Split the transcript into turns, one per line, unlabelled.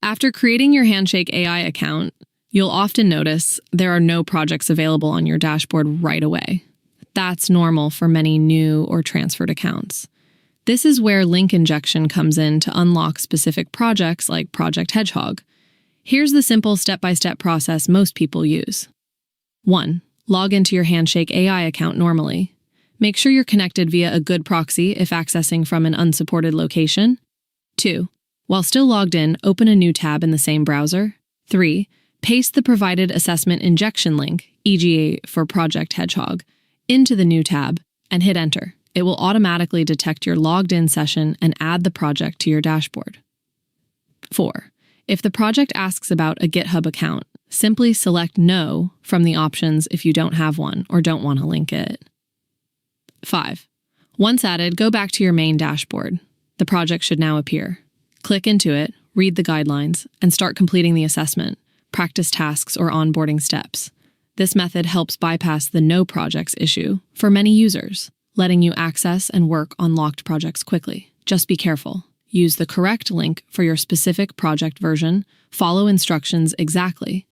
After creating your Handshake AI account, you'll often notice there are no projects available on your dashboard right away. That's normal for many new or transferred accounts. This is where link injection comes in to unlock specific projects like Project Hedgehog. Here's the simple step-by-step process most people use. 1. Log into your Handshake AI account normally. Make sure you're connected via a good proxy if accessing from an unsupported location. 2. While still logged in, open a new tab in the same browser. 3. Paste the provided assessment injection link, e.g. for Project Hedgehog, into the new tab and hit enter. It will automatically detect your logged-in session and add the project to your dashboard. 4. If the project asks about a GitHub account, simply select No from the options if you don't have one or don't want to link it. 5. Once added, go back to your main dashboard. The project should now appear. Click into it, read the guidelines, and start completing the assessment, practice tasks, or onboarding steps. This method helps bypass the no projects issue for many users, letting you access and work on locked projects quickly. Just be careful. Use the correct link for your specific project version, follow instructions exactly,